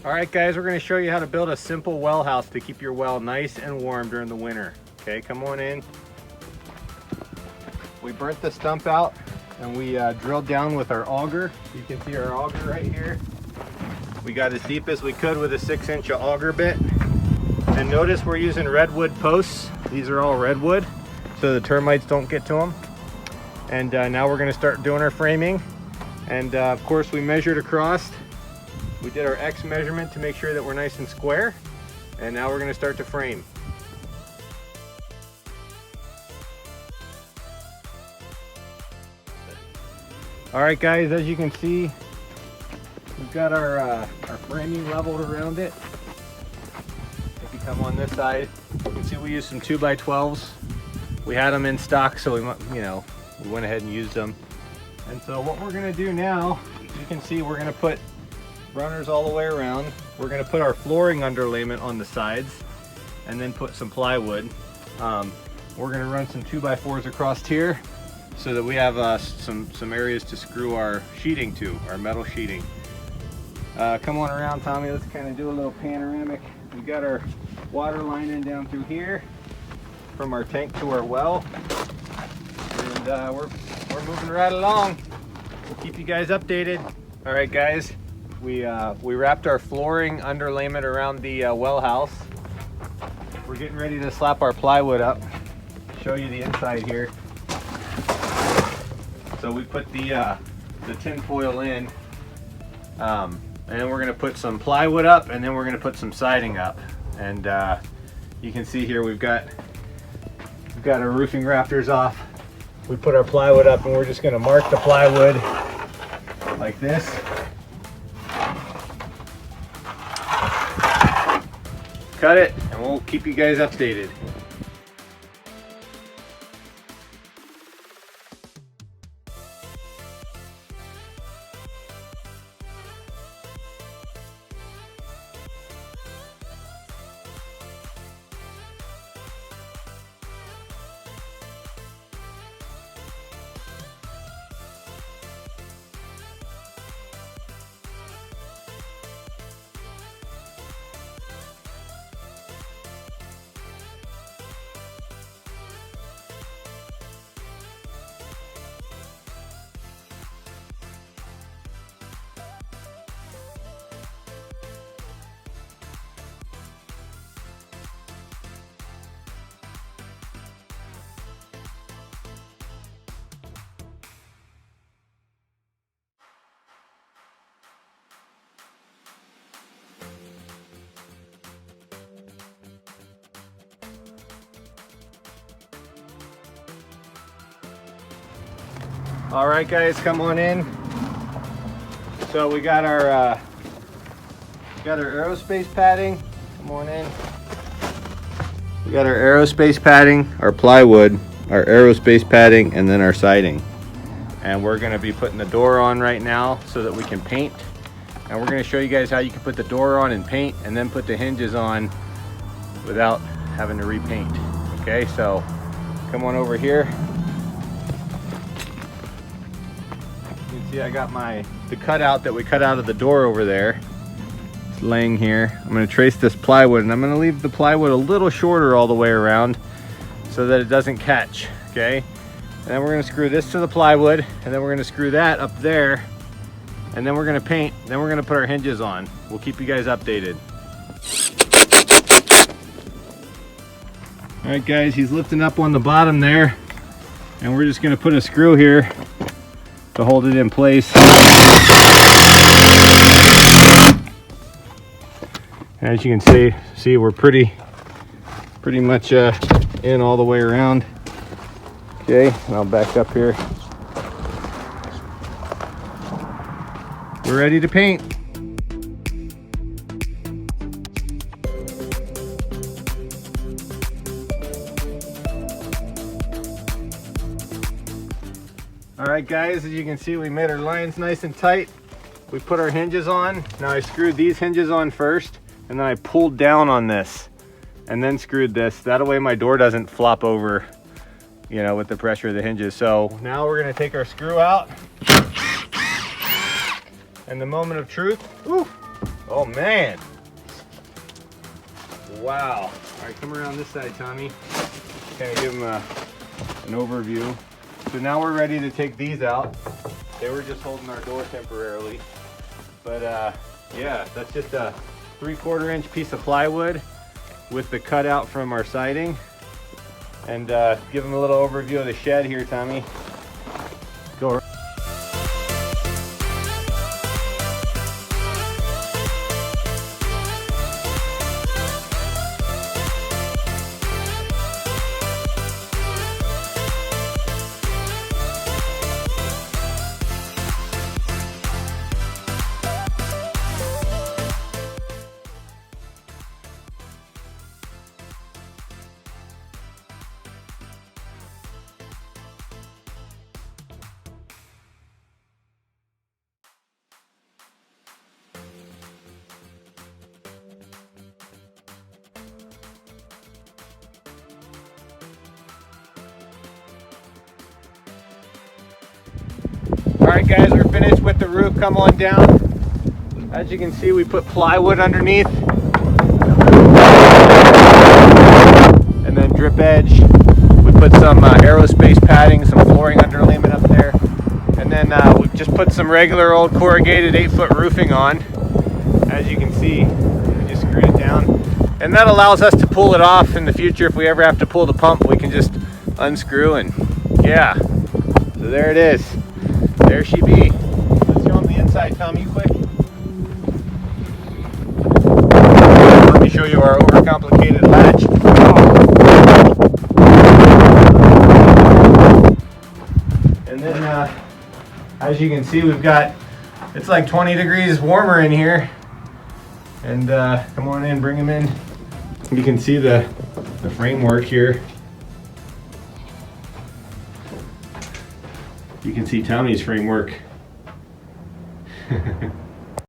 All right guys, we're gonna show you how to build a simple well house to keep your well nice and warm during the winter. Okay, come on in. We burnt the stump out and we drilled down with our auger. You can see our auger right here. We got as deep as we could with a 6-inch auger bit. And notice we're using redwood posts. These are all redwood, so the termites don't get to them. And now we're gonna start doing our framing. And of course we measured across. We did our X measurement to make sure that we're nice and square. And now we're gonna start to frame. All right guys, as you can see, we've got our framing leveled around it. If you come on this side, you can see we used some 2x12s. We had them in stock, so we went ahead and used them. And so what we're gonna do now, you can see we're gonna put runners all the way around. We're gonna put our flooring underlayment on the sides and then put some plywood. We're gonna run some 2x4s across here so that we have some areas to screw our sheeting to, our metal sheeting. Come on around, Tommy, let's kind of do a little panoramic. We got our water line in down through here from our tank to our well. And we're moving right along. We'll keep you guys updated. All right guys, we wrapped our flooring underlayment around the well house. We're getting ready to slap our plywood up. Show you the inside here. So we put the tin foil in, and then we're gonna put some plywood up, and then we're gonna put some siding up. And you can see here we've got our roofing rafters off. We put our plywood up, and we're just gonna mark the plywood like this. Cut it, and we'll keep you guys updated. All right guys, come on in. So we got our aerospace padding. Come on in. We got our aerospace padding, our plywood, our aerospace padding, and then our siding. And we're gonna be putting the door on right now so that we can paint. And we're gonna show you guys how you can put the door on and paint, and then put the hinges on without having to repaint. Okay, so come on over here. See, I got the cutout that we cut out of the door over there. It's laying here. I'm going to trace this plywood, and I'm going to leave the plywood a little shorter all the way around so that it doesn't catch, okay? And then we're going to screw this to the plywood, and then we're going to screw that up there, and then we're going to paint, then we're going to put our hinges on. We'll keep you guys updated. All right guys, he's lifting up on the bottom there, and we're just going to put a screw here to hold it in place. As you can see we're pretty much in all the way around. Okay, and I'll back up here. We're ready to paint. All right guys, as you can see, we made our lines nice and tight. We put our hinges on. Now I screwed these hinges on first, and then I pulled down on this and then screwed this. That way my door doesn't flop over, you know, with the pressure of the hinges. So now we're gonna take our screw out. And the moment of truth, Oh man. Wow. All right, come around this side, Tommy. Kind of give them an overview. So now we're ready to take these out. They were just holding our door temporarily. But yeah, that's just a 3/4 inch piece of plywood with the cutout from our siding. And give them a little overview of the shed here, Tommy. Go. Alright guys, we're finished with the roof. Come on down. As you can see, we put plywood underneath. And then drip edge. We put some aerospace padding, some flooring underlayment up there. And then we just put some regular old corrugated 8-foot roofing on. As you can see, we just screwed it down. And that allows us to pull it off in the future. If we ever have to pull the pump, we can just unscrew and yeah. So there it is. There she be. Let's show them the inside, Tommy, quick. Let me show you our overcomplicated latch. And then, as you can see, we've got, it's like 20 degrees warmer in here. And come on in, bring them in. You can see the framework here. You can see Tommy's framework.